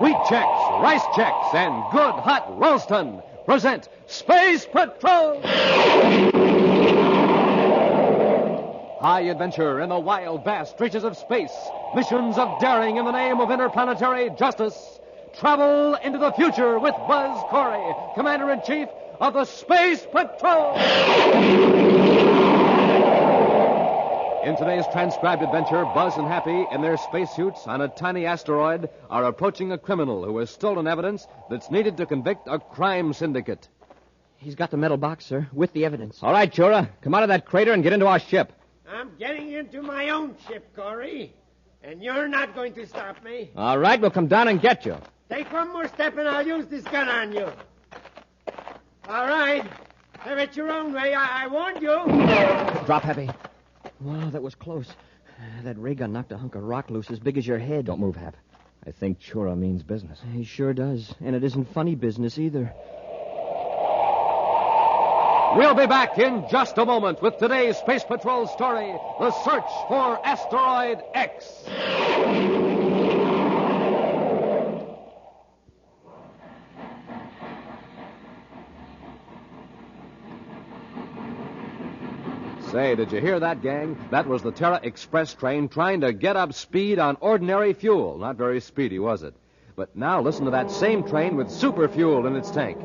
Wheat Checks, Rice Checks, and Good Hot Ralston present Space Patrol! High adventure in the wild, vast reaches of space. Missions of daring in the name of interplanetary justice. Travel into the future with Buzz Corey, Commander-in-Chief of the Space Patrol! In today's transcribed adventure, Buzz and Happy, in their spacesuits on a tiny asteroid, are approaching a criminal who has stolen evidence that's needed to convict a crime syndicate. He's got the metal box, sir, with the evidence. All right, Chura. Come out of that crater and get into our ship. I'm getting into my own ship, Corey. And you're not going to stop me. All right, we'll come down and get you. Take one more step and I'll use this gun on you. All right. Have it your own way. I warned you. Drop, Happy. Wow, that was close. That ray gun knocked a hunk of rock loose as big as your head. Don't move, Hap. I think Chura means business. He sure does. And it isn't funny business either. We'll be back in just a moment with today's Space Patrol story, The Search for Asteroid X. Say, did you hear that, gang? That was the Terra Express train trying to get up speed on ordinary fuel. Not very speedy, was it? But now listen to that same train with super fuel in its tank.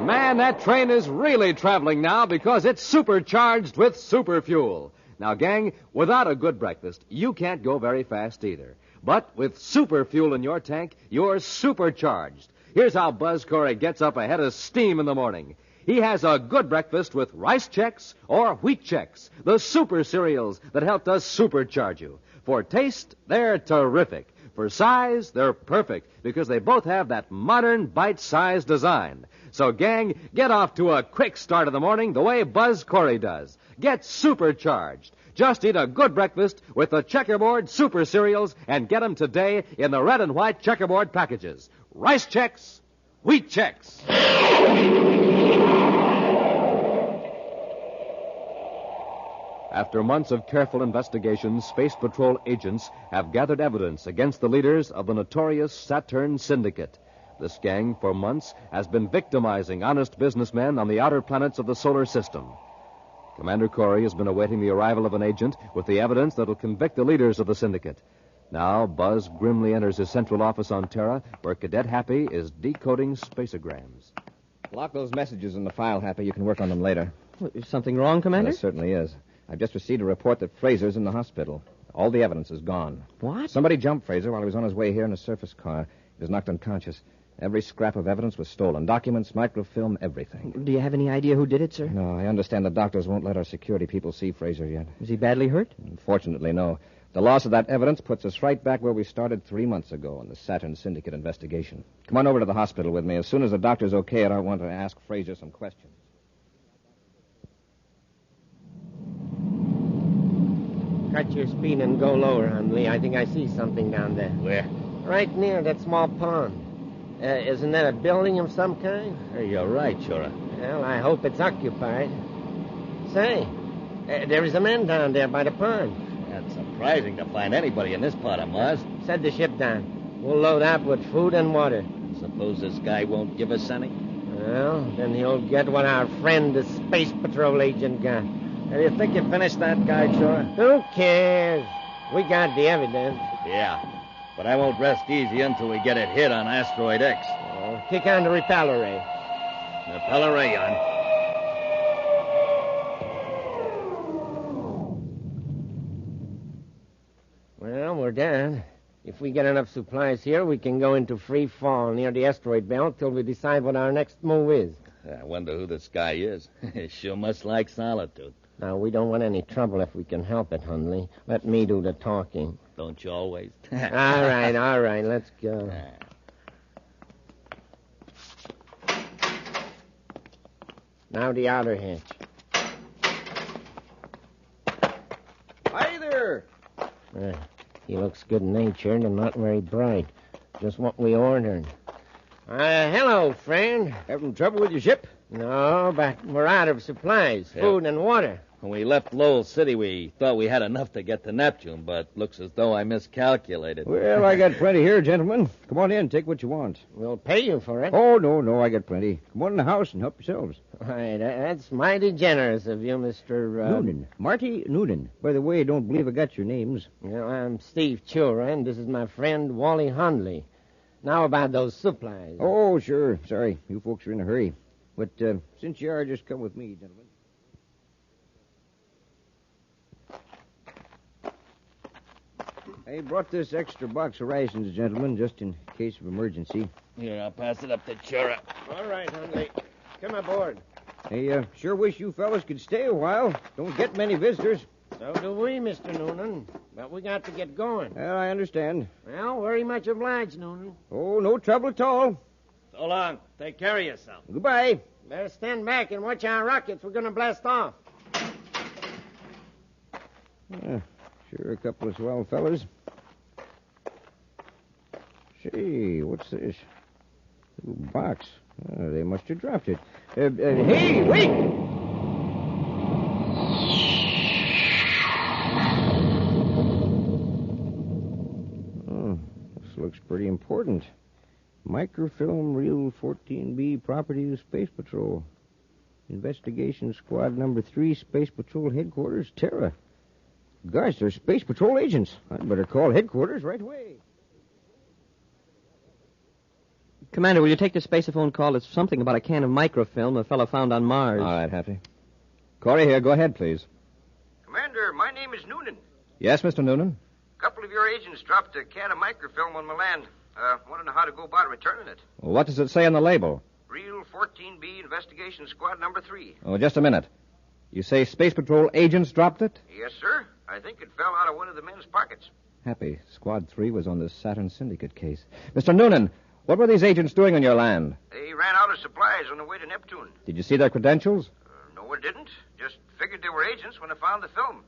Man, that train is really traveling now because it's supercharged with super fuel. Now, gang, without a good breakfast, you can't go very fast either. But with super fuel in your tank, you're supercharged. Here's how Buzz Corey gets up ahead of steam in the morning. He has a good breakfast with Rice Checks or Wheat Checks, the super cereals that help us supercharge you. For taste, they're terrific. For size, they're perfect because they both have that modern bite-sized design. So, gang, get off to a quick start of the morning the way Buzz Corey does. Get supercharged. Just eat a good breakfast with the Checkerboard Super Cereals and get them today in the red and white checkerboard packages. Rice Checks, Wheat Checks. After months of careful investigation, Space Patrol agents have gathered evidence against the leaders of the notorious Saturn Syndicate. This gang, for months, has been victimizing honest businessmen on the outer planets of the solar system. Commander Corey has been awaiting the arrival of an agent with the evidence that will convict the leaders of the syndicate. Now, Buzz grimly enters his central office on Terra, where Cadet Happy is decoding spaceograms. Lock those messages in the file, Happy. You can work on them later. Is something wrong, Commander? There certainly is. I've just received a report that Fraser's in the hospital. All the evidence is gone. What? Somebody jumped Fraser while he was on his way here in a surface car. He was knocked unconscious. Every scrap of evidence was stolen. Documents, microfilm, everything. Do you have any idea who did it, sir? No, I understand the doctors won't let our security people see Fraser yet. Is he badly hurt? Unfortunately, no. The loss of that evidence puts us right back where we started 3 months ago in the Saturn Syndicate investigation. Come on over to the hospital with me. As soon as the doctor's okay, I want to ask Fraser some questions. Cut your speed and go lower, Hundley. I think I see something down there. Where? Right near that small pond. Isn't that a building of some kind? Hey, you're right, Chura. Well, I hope it's occupied. Say, there is a man down there by the pond. That's surprising to find anybody in this part of Mars. Set the ship down. We'll load up with food and water. Suppose this guy won't give us any? Well, then he'll get what our friend, the Space Patrol agent, got. Do you think you finished that guy, Chura? Who cares? We got the evidence. Yeah, but I won't rest easy until we get it hit on Asteroid X. Kick on the repeller ray. Repeller ray on. Well, we're done. If we get enough supplies here, we can go into free fall near the asteroid belt till we decide what our next move is. I wonder who this guy is. He sure must like solitude. Now, we don't want any trouble if we can help it, Hundley. Let me do the talking. Don't you always? all right, let's go. Now the outer hatch. Hi there. He looks good-natured and not very bright. Just what we ordered. Hello, friend. Having trouble with your ship? No, but we're out of supplies, Yeah. food and water. When we left Lowell City, we thought we had enough to get to Neptune, but looks as though I miscalculated. Well, I got plenty here, gentlemen. Come on in, take what you want. We'll pay you for it. Oh, no, I got plenty. Come on in the house and help yourselves. Why, that's mighty generous of you, Mr. Noonan. Marty Noonan. By the way, I don't believe I got your names. Well, I'm Steve Chura, and this is my friend Wally Hundley. Now about those supplies. Oh, sure. Sorry, you folks are in a hurry. But since you are, just come with me, gentlemen. I brought this extra box of rations, gentlemen, just in case of emergency. Here, I'll pass it up to Chura. All right, Hundley. Come aboard. I sure wish you fellas could stay a while. Don't get many visitors. So do we, Mr. Noonan. But we got to get going. Well, I understand. Well, very much obliged, Noonan. Oh, no trouble at all. So long. Take care of yourself. Goodbye. Better stand back and watch our rockets. We're going to blast off. Sure, a couple of swell fellas. Say, what's this? Little box. They must have dropped it. Hey, wait! Oh, this looks pretty important. Microfilm Reel 14B property of Space Patrol. Investigation Squad Number 3, Space Patrol Headquarters, Terra. Gosh, they're Space Patrol agents. I'd better call headquarters right away. Commander, will you take the spaceophone call? It's something about a can of microfilm a fellow found on Mars. All right, Happy. Corey here. Go ahead, please. Commander, my name is Noonan. Yes, Mr. Noonan? A couple of your agents dropped a can of microfilm on my land. Want to know how to go about returning it. Well, what does it say on the label? Reel 14B, Investigation Squad Number 3. Oh, just a minute. You say Space Patrol agents dropped it? Yes, sir. I think it fell out of one of the men's pockets. Happy. Squad 3 was on the Saturn Syndicate case. Mr. Noonan, what were these agents doing on your land? They ran out of supplies on the way to Neptune. Did you see their credentials? No, I didn't. Just figured they were agents when I found the film.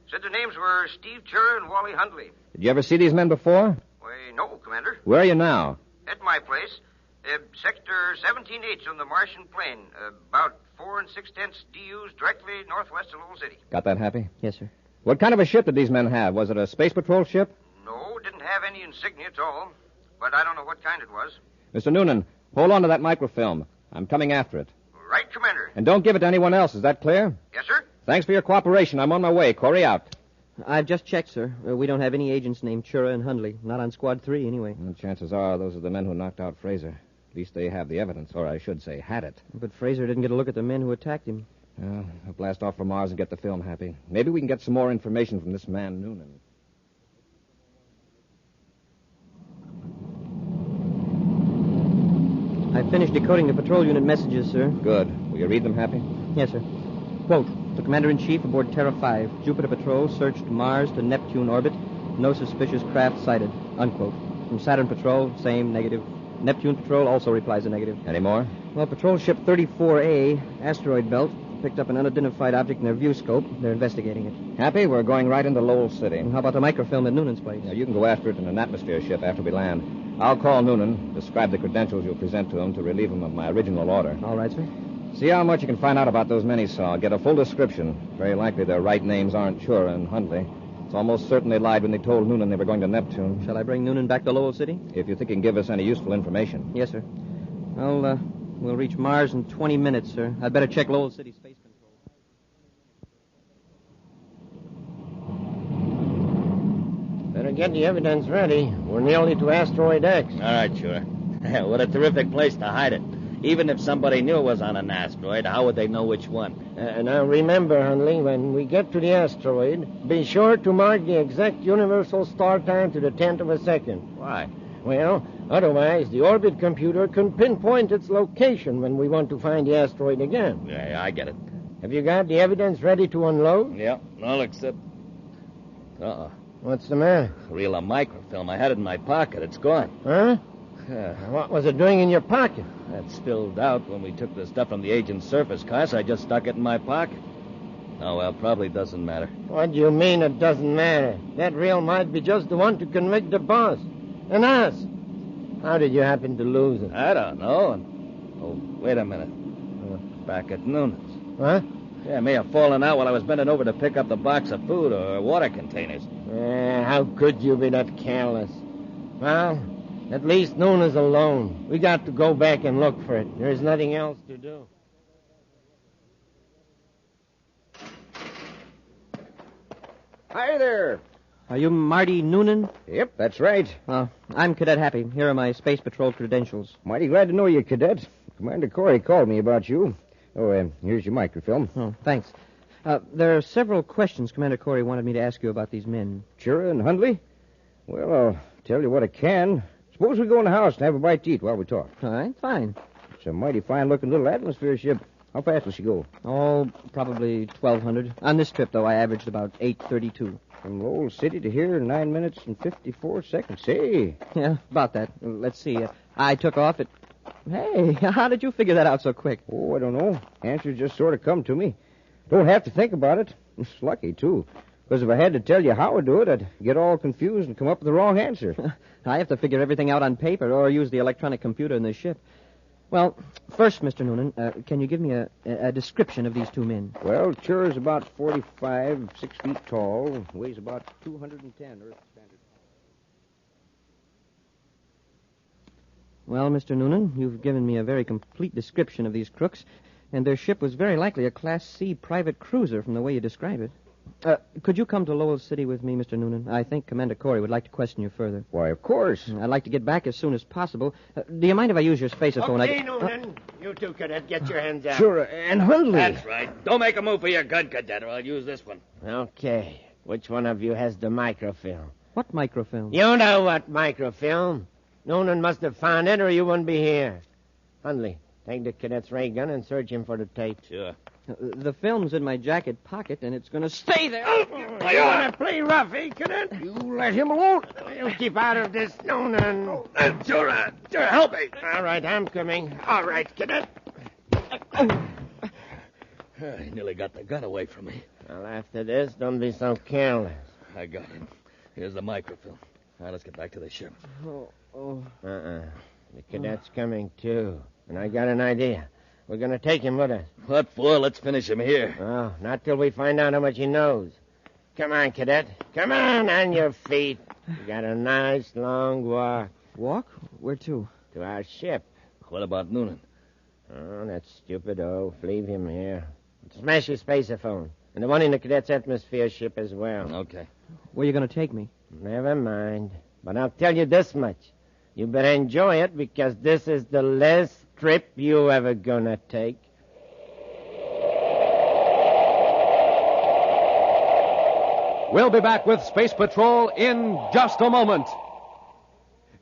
Said their names were Steve Chura and Wally Hundley. Did you ever see these men before? Why, no, Commander. Where are you now? At my place. Sector 17H on the Martian plain. About 4 6/10 DUs directly northwest of Lowell City. Got that, Happy? Yes, sir. What kind of a ship did these men have? Was it a Space Patrol ship? No, didn't have any insignia at all. But I don't know what kind it was. Mr. Noonan, hold on to that microfilm. I'm coming after it. Right, Commander. And don't give it to anyone else. Is that clear? Yes, sir. Thanks for your cooperation. I'm on my way. Corey out. I've just checked, sir. We don't have any agents named Chura and Hundley. Not on Squad 3, anyway. Well, chances are those are the men who knocked out Fraser. At least they have the evidence, or I should say, had it. But Fraser didn't get a look at the men who attacked him. Well, I'll blast off for Mars and get the film, Happy. Maybe we can get some more information from this man, Noonan. I finished decoding the patrol unit messages, sir. Good. Will you read them, Happy? Yes, sir. Quote, the Commander-in-Chief aboard Terra 5, Jupiter Patrol, searched Mars to Neptune orbit. No suspicious craft sighted. Unquote. From Saturn Patrol, same, negative. Neptune Patrol also replies a negative. Any more? Well, Patrol Ship 34A, Asteroid Belt, picked up an unidentified object in their view scope. They're investigating it. Happy? We're going right into Lowell City. And how about the microfilm at Noonan's place? Now, you can go after it in an atmosphere ship after we land. I'll call Noonan, describe the credentials you'll present to him to relieve him of my original order. All right, sir. See how much you can find out about those men he saw. Get a full description. Very likely their right names aren't Chura and Hundley. It's almost certain they lied when they told Noonan they were going to Neptune. Shall I bring Noonan back to Lowell City? If you think he can give us any useful information. Yes, sir. Well, we'll reach Mars in 20 minutes, sir. I'd better check Lowell City Space Control. Better get the evidence ready. We're nearly to Asteroid X. All right, sure. What a terrific place to hide it. Even if somebody knew it was on an asteroid, how would they know which one? Now remember, Hundley, when we get to the asteroid, be sure to mark the exact universal start time to the 10th of a second. Why? Well, otherwise the orbit computer can pinpoint its location when we want to find the asteroid again. Yeah, I get it. Have you got the evidence ready to unload? Yeah, all except... Uh-oh. What's the matter? Reel of microfilm. I had it in my pocket. It's gone. Huh? What was it doing in your pocket? That spilled out when we took the stuff from the agent's surface car, so I just stuck it in my pocket. Oh, well, probably doesn't matter. What do you mean it doesn't matter? That reel might be just the one to convict the boss. And us. How did you happen to lose it? I don't know. Oh, wait a minute. back at Noonan's. Huh? Yeah, it may have fallen out while I was bending over to pick up the box of food or water containers. How could you be that careless? Well, at least Noonan's alone. We got to go back and look for it. There's nothing else to do. Hi there. Are you Marty Noonan? Yep, that's right. I'm Cadet Happy. Here are my Space Patrol credentials. Mighty glad to know you, Cadet. Commander Corey called me about you. Oh, here's your microfilm. Oh, thanks. There are several questions Commander Corey wanted me to ask you about these men. Chura and Hundley? Well, I'll tell you what I can. Suppose we go in the house and have a bite to eat while we talk. All right, fine. It's a mighty fine-looking little atmosphere ship. How fast will she go? Oh, probably 1,200. On this trip, though, I averaged about 8:32. From Lowell City to here in 9 minutes and 54 seconds. Say. Yeah, about that. Let's see. I took off at... Hey, how did you figure that out so quick? Oh, I don't know. Answers just sort of come to me. Don't have to think about it. It's lucky, too. Because if I had to tell you how I do it, I'd get all confused and come up with the wrong answer. I have to figure everything out on paper or use the electronic computer in the ship. Well, first, Mr. Noonan, can you give me a description of these two men? Well, Chura's about 45, 6 feet tall, weighs about 210 Earth standard. Well, Mr. Noonan, you've given me a very complete description of these crooks, and their ship was very likely a Class C private cruiser from the way you describe it. Could you come to Lowell City with me, Mr. Noonan? I think Commander Corey would like to question you further. Why, of course. I'd like to get back as soon as possible. Do you mind if I use your spaceophone? Okay, Noonan. You two, Cadet, get your hands out. Chura and Hundley. That's right. Don't make a move for your gun, Cadet, or I'll use this one. Okay. Which one of you has the microfilm? What microfilm? You know what microfilm. Noonan must have found it or you wouldn't be here. Hundley, take the cadet's ray gun and search him for the tape. Sure. The film's in my jacket pocket, and it's going to stay there. You want to play rough, eh, Cadet? You let him alone. You keep out of this, Noonan. Sure, help me. All right, I'm coming. All right, Cadet. I nearly got the gun away from me. Well, after this, don't be so careless. I got him. Here's the microfilm. Now, let's get back to the ship. The cadet's coming, too. And I got an idea. We're going to take him with us. What for? Let's finish him here. Oh, not till we find out how much he knows. Come on, Cadet. Come on your feet. We got a nice long walk. Walk? Where to? To our ship. What about Noonan? Oh, that stupid oaf. Leave him here. Smash his spaceophone. And the one in the cadet's atmosphere ship as well. Okay. Where are you going to take me? Never mind. But I'll tell you this much. You better enjoy it because this is the last trip you ever gonna take. We'll be back with Space Patrol in just a moment.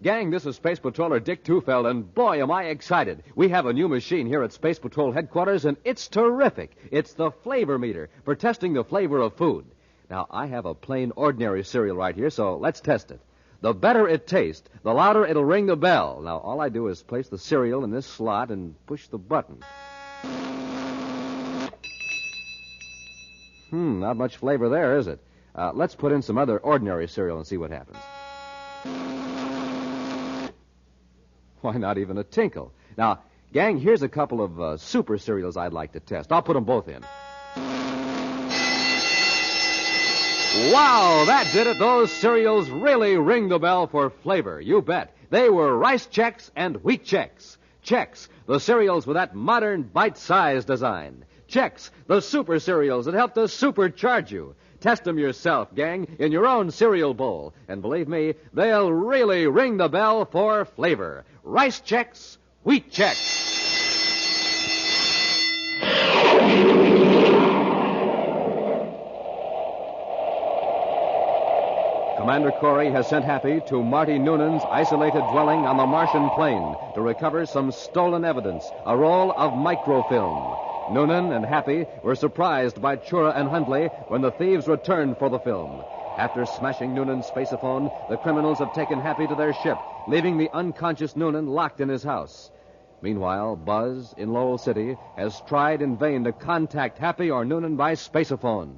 Gang, this is Space Patroller Dick Tufeld, and boy, am I excited. We have a new machine here at Space Patrol headquarters, and it's terrific. It's the flavor meter for testing the flavor of food. Now, I have a plain, ordinary cereal right here, so let's test it. The better it tastes, the louder it'll ring the bell. Now, all I do is place the cereal in this slot and push the button. Not much flavor there, is it? Let's put in some other ordinary cereal and see what happens. Why, not even a tinkle. Now, gang, here's a couple of super cereals I'd like to test. I'll put them both in. Wow, that did it. Those cereals really ring the bell for flavor. You bet. They were Rice Chex and Wheat Chex. Chex, the cereals with that modern bite-sized design. Chex, the super cereals that help to supercharge you. Test them yourself, gang, in your own cereal bowl. And believe me, they'll really ring the bell for flavor. Rice Chex, Wheat Chex. Commander Corey has sent Happy to Marty Noonan's isolated dwelling on the Martian plain to recover some stolen evidence, a roll of microfilm. Noonan and Happy were surprised by Chura and Hundley when the thieves returned for the film. After smashing Noonan's spaceophone, the criminals have taken Happy to their ship, leaving the unconscious Noonan locked in his house. Meanwhile, Buzz, in Lowell City, has tried in vain to contact Happy or Noonan by spaceophone.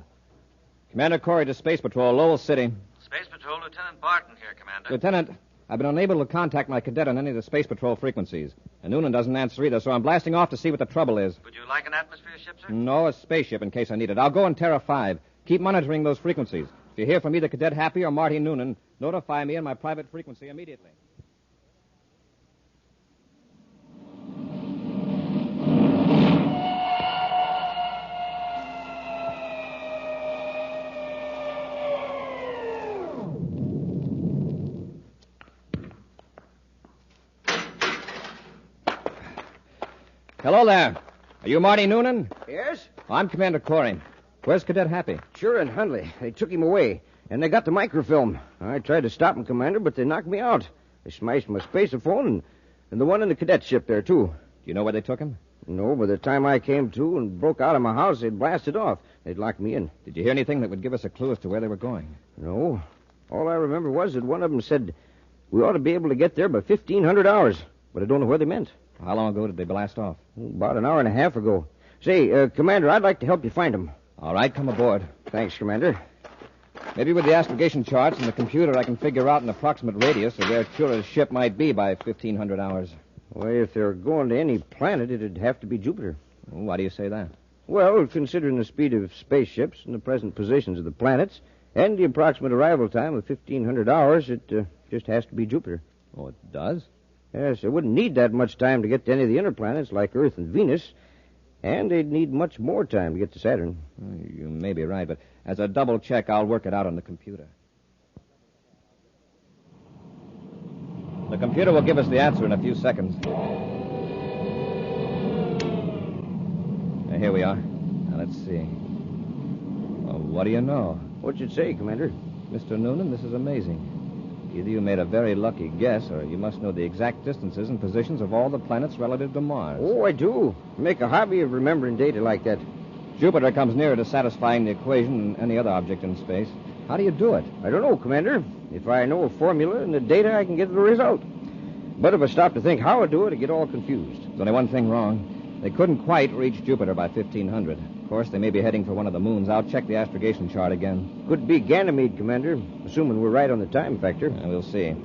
Commander Corey to Space Patrol, Lowell City. Space Patrol, Lieutenant Barton here, Commander. Lieutenant, I've been unable to contact my cadet on any of the Space Patrol frequencies. And Noonan doesn't answer either, so I'm blasting off to see what the trouble is. Would you like an atmosphere ship, sir? No, a spaceship in case I need it. I'll go on Terra 5. Keep monitoring those frequencies. If you hear from either Cadet Happy or Marty Noonan, notify me on my private frequency immediately. Hello there. Are you Marty Noonan? Yes? I'm Commander Corey. Where's Cadet Happy? Sure, and Hundley. They took him away, and they got the microfilm. I tried to stop him, Commander, but they knocked me out. They smashed my spaceophone and the one in the cadet ship there, too. Do you know where they took him? No, by the time I came to and broke out of my house, they'd blasted off. They'd locked me in. Did you hear anything that would give us a clue as to where they were going? No. All I remember was that one of them said we ought to be able to get there by 1,500 hours, but I don't know where they meant. How long ago did they blast off? About an hour and a half ago. Say, Commander, I'd like to help you find them. All right, come aboard. Thanks, Commander. Maybe with the astrogation charts and the computer, I can figure out an approximate radius of where Chura's ship might be by 1,500 hours. Well, if they're going to any planet, it'd have to be Jupiter. Why do you say that? Well, considering the speed of spaceships and the present positions of the planets and the approximate arrival time of 1,500 hours, it just has to be Jupiter. Oh, it does? Yes, they wouldn't need that much time to get to any of the inner planets like Earth and Venus, and they'd need much more time to get to Saturn. You may be right, but as a double check, I'll work it out on the computer. The computer will give us the answer in a few seconds. Here we are. Now, let's see. Well, what do you know? What'd you say, Commander? Mr. Noonan, this is amazing. Either you made a very lucky guess, or you must know the exact distances and positions of all the planets relative to Mars. Oh, I do. Make a hobby of remembering data like that. Jupiter comes nearer to satisfying the equation than any other object in space. How do you do it? I don't know, Commander. If I know a formula and the data, I can get the result. But if I stop to think how I do it, I get all confused. There's only one thing wrong. They couldn't quite reach Jupiter by 1,500. Of course, they may be heading for one of the moons. I'll check the astrogation chart again. Could be Ganymede, Commander, assuming we're right on the time factor. We'll see.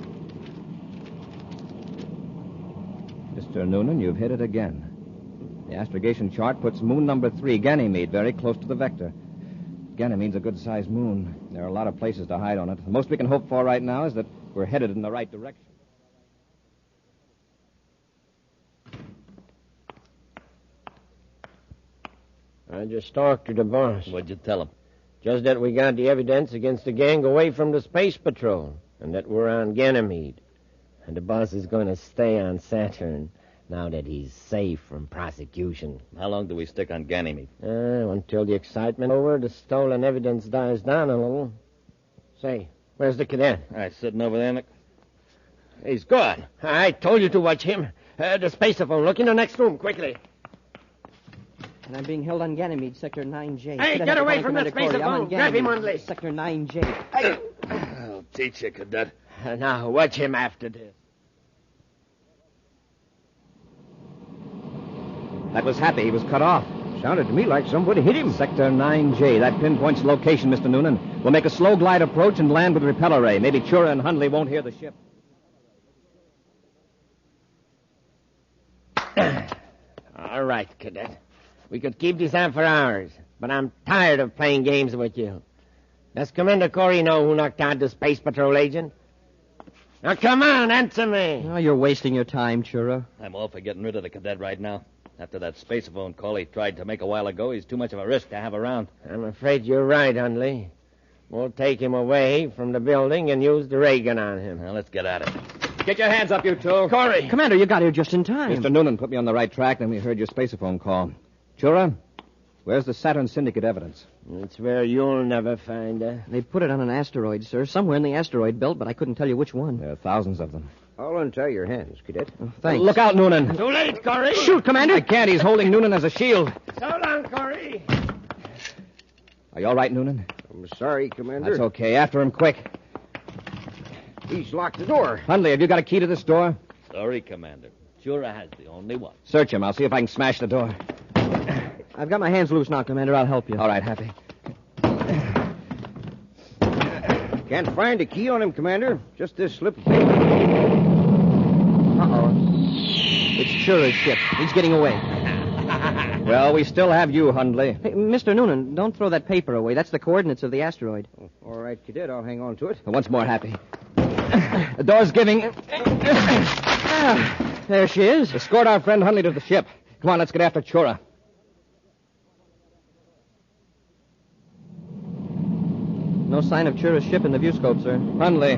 Mr. Noonan, you've hit it again. The astrogation chart puts moon number 3, Ganymede, very close to the vector. Ganymede's a good-sized moon. There are a lot of places to hide on it. The most we can hope for right now is that we're headed in the right direction. I just talked to the boss. What'd you tell him? Just that we got the evidence against the gang away from the Space Patrol, and that we're on Ganymede. And the boss is going to stay on Saturn now that he's safe from prosecution. How long do we stick on Ganymede? Until the excitement over, the stolen evidence dies down a little. Say, where's the cadet? Sitting over there. He's gone. I told you to watch him. The spaceophone. Look in the next room, quickly. And I'm being held on Ganymede, Sector 9J. Hey, get away from that spaceophone. Grab him, Hundley. Sector 9J. I'll teach you, Cadet. Now, watch him after this. That was Happy. He was cut off. Sounded to me like somebody hit him. Sector 9J. That pinpoints the location, Mr. Noonan. We'll make a slow glide approach and land with repeller ray. Maybe Chura and Hundley won't hear the ship. All right, Cadet. We could keep this on for hours, but I'm tired of playing games with you. Does Commander Corey know who knocked out the Space Patrol agent? Now, come on, answer me. Oh, you're wasting your time, Chura. I'm all for getting rid of the cadet right now. After that spaceophone call he tried to make a while ago, he's too much of a risk to have around. I'm afraid you're right, Hundley. We'll take him away from the building and use the ray gun on him. Now, let's get at it. Get your hands up, you two. Corey! Commander, you got here just in time. Mr. Noonan put me on the right track, then we heard your spaceophone call. Chura, where's the Saturn Syndicate evidence? It's where you'll never find her. They put it on an asteroid, sir, somewhere in the asteroid belt, but I couldn't tell you which one. There are thousands of them. I'll untie your hands, Cadet. Thanks. Look out, Noonan. Too late, Corey. Shoot, Commander. I can't. He's holding Noonan as a shield. So long, Corey. Are you all right, Noonan? I'm sorry, Commander. That's okay. After him, quick. He's locked the door. Hundley, have you got a key to this door? Sorry, Commander. Chura has the only one. Search him. I'll see if I can smash the door. I've got my hands loose now, Commander. I'll help you. All right, Happy. Can't find a key on him, Commander. Just this slip of paper. Uh-oh. It's Chura's ship. He's getting away. Well, we still have you, Hundley. Hey, Mr. Noonan, don't throw that paper away. That's the coordinates of the asteroid. All right, Cadet, I'll hang on to it. Once more, Happy. The door's giving. There she is. Escort our friend Hundley to the ship. Come on, let's get after Chura. No sign of Chura's ship in the viewscope, sir. Hundley,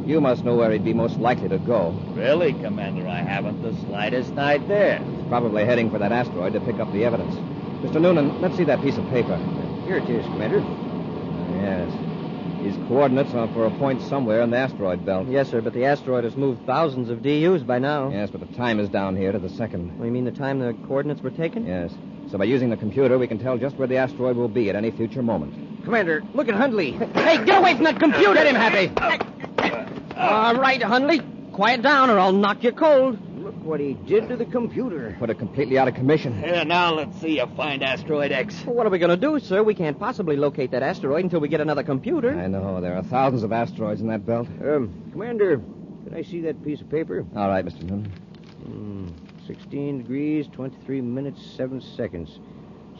you must know where he'd be most likely to go. Really, Commander, I haven't the slightest idea. He's probably heading for that asteroid to pick up the evidence. Mr. Noonan, let's see that piece of paper. Here it is, Commander. Yes. These coordinates are for a point somewhere in the asteroid belt. Yes, sir, but the asteroid has moved thousands of DUs by now. Yes, but the time is down here to the second. Well, you mean the time the coordinates were taken? Yes. So by using the computer, we can tell just where the asteroid will be at any future moment. Commander, look at Hundley. Hey, get away from that computer! Get him, Happy! All right, Hundley. Quiet down or I'll knock you cold. Look what he did to the computer. Put it completely out of commission. Here, now let's see you find Asteroid X. Well, what are we going to do, sir? We can't possibly locate that asteroid until we get another computer. I know. There are thousands of asteroids in that belt. Commander, can I see that piece of paper? All right, Mr. Noonan. 16 degrees, 23 minutes, 7 seconds.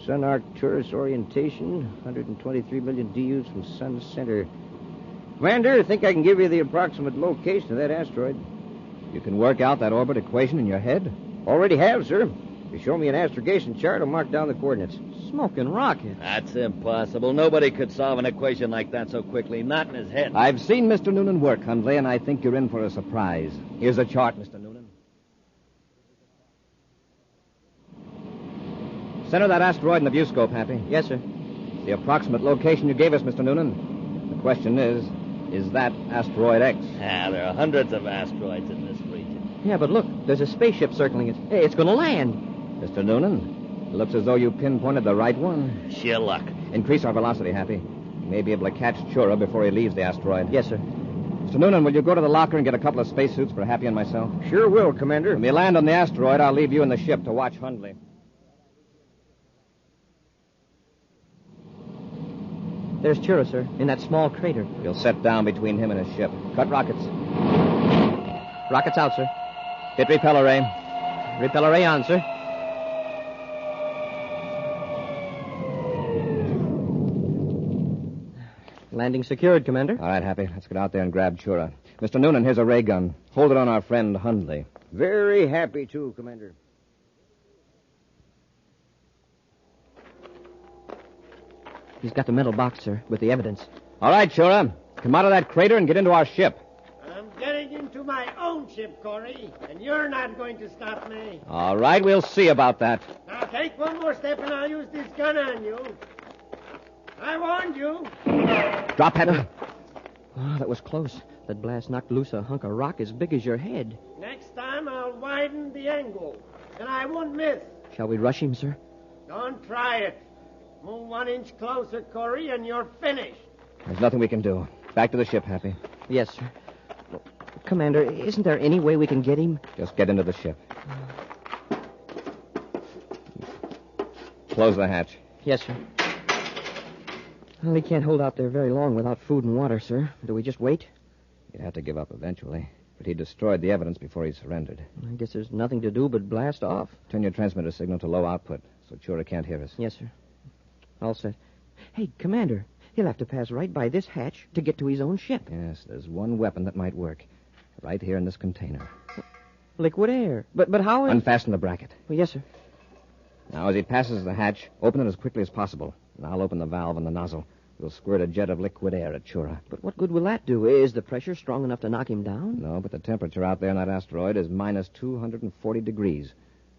Sun arc tourist orientation, 123 million DUs from sun center. Commander, I think I can give you the approximate location of that asteroid. You can work out that orbit equation in your head? Already have, sir. You show me an astrogation chart, I'll mark down the coordinates. Smoking rocket. That's impossible. Nobody could solve an equation like that so quickly. Not in his head. I've seen Mr. Noonan work, Hundley, and I think you're in for a surprise. Here's a chart, Mr. Noonan. Center that asteroid in the viewscope, Happy. Yes, sir. The approximate location you gave us, Mr. Noonan. The question is that Asteroid X? There are hundreds of asteroids in this region. Yeah, but look, there's a spaceship circling it. Hey, it's going to land. Mr. Noonan, it looks as though you pinpointed the right one. Sheer luck. Increase our velocity, Happy. We may be able to catch Chura before he leaves the asteroid. Yes, sir. Mr. Noonan, will you go to the locker and get a couple of spacesuits for Happy and myself? Sure will, Commander. When we land on the asteroid, I'll leave you in the ship to watch Hundley. There's Chura, sir, in that small crater. You'll set down between him and his ship. Cut rockets. Rockets out, sir. Hit repeller ray. Repeller ray on, sir. Landing secured, Commander. All right, Happy. Let's get out there and grab Chura. Mr. Noonan, here's a ray gun. Hold it on our friend Hundley. Very happy to, Commander. He's got the metal box, sir, with the evidence. All right, Chura. Come out of that crater and get into our ship. I'm getting into my own ship, Corey, and you're not going to stop me. All right, we'll see about that. Now take one more step and I'll use this gun on you. I warned you. Drop, Happy. Oh, that was close. That blast knocked loose a hunk of rock as big as your head. Next time I'll widen the angle, and I won't miss. Shall we rush him, sir? Don't try it. Move 1 inch closer, Corey, and you're finished. There's nothing we can do. Back to the ship, Happy. Yes, sir. Commander, isn't there any way we can get him? Just get into the ship. Close the hatch. Yes, sir. Well, he can't hold out there very long without food and water, sir. Do we just wait? He'd have to give up eventually. But he destroyed the evidence before he surrendered. I guess there's nothing to do but blast off. Turn your transmitter signal to low output so Chura can't hear us. Yes, sir. All set. Hey, Commander, he'll have to pass right by this hatch to get to his own ship. Yes, there's one weapon that might work. Right here in this container. Liquid air. But how... Unfasten the bracket. Well, yes, sir. Now, as he passes the hatch, open it as quickly as possible. And I'll open the valve on the nozzle. We'll squirt a jet of liquid air at Chura. But what good will that do? Is the pressure strong enough to knock him down? No, but the temperature out there on that asteroid is minus 240 degrees.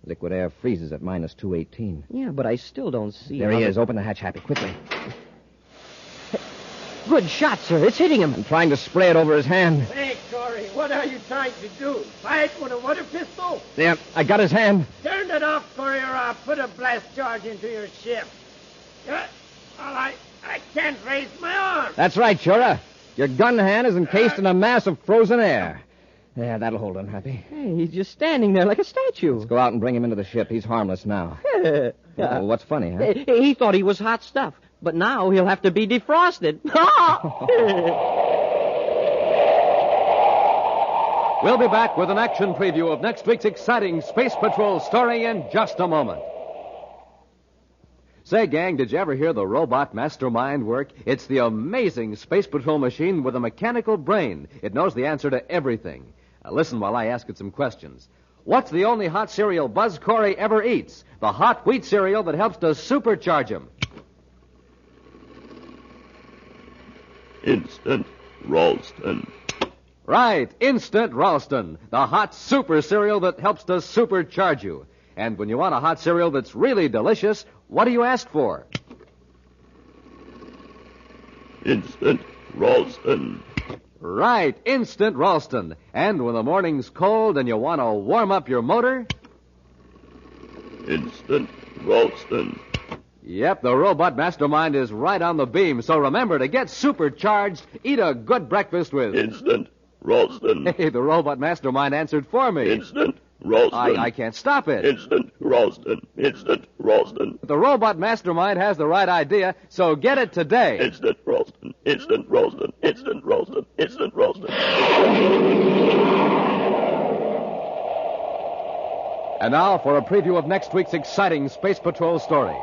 Liquid air freezes at minus 218. Yeah, but I still don't see... There he is. Open the hatch, Happy, quickly. Good shot, sir. It's hitting him. I'm trying to spray it over his hand. Hey, Corey, what are you trying to do? Fight with a water pistol? There, I got his hand. Turn it off, Corey, or I'll put a blast charge into your ship. Well, I can't raise my arm. That's right, Chura. Your gun hand is encased in a mass of frozen air. Yeah, that'll hold him, Happy. Hey, he's just standing there like a statue. Let's go out and bring him into the ship. He's harmless now. Well, what's funny, huh? He thought he was hot stuff, but now he'll have to be defrosted. We'll be back with an action preview of next week's exciting Space Patrol story in just a moment. Say, gang, did you ever hear the robot mastermind work? It's the amazing Space Patrol machine with a mechanical brain. It knows the answer to everything. Now, listen while I ask it some questions. What's the only hot cereal Buzz Corey ever eats? The hot wheat cereal that helps to supercharge him. Instant Ralston. Right, Instant Ralston, the hot super cereal that helps to supercharge you. And when you want a hot cereal that's really delicious, what do you ask for? Instant Ralston. Right, Instant Ralston. And when the morning's cold and you want to warm up your motor? Instant Ralston. Yep, the robot mastermind is right on the beam. So remember, to get supercharged, eat a good breakfast with... Instant Ralston. Hey, the robot mastermind answered for me. Instant Ralston. I can't stop it. Instant Ralston. Instant Ralston. The robot mastermind has the right idea, so get it today. Instant Ralston. Instant Ralston. Instant Ralston. Instant Ralston. And now for a preview of next week's exciting Space Patrol story.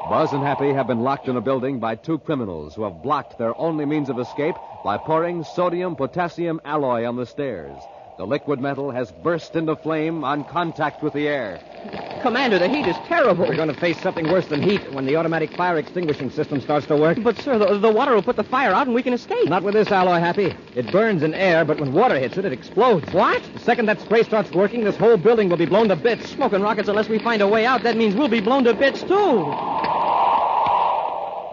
Buzz and Happy have been locked in a building by two criminals who have blocked their only means of escape by pouring sodium-potassium alloy on the stairs. The liquid metal has burst into flame on contact with the air. Commander, the heat is terrible. We're going to face something worse than heat when the automatic fire extinguishing system starts to work. But, sir, the water will put the fire out and we can escape. Not with this alloy, Happy. It burns in air, but when water hits it, it explodes. What? The second that spray starts working, this whole building will be blown to bits. Smoking rockets, unless we find a way out, that means we'll be blown to bits, too.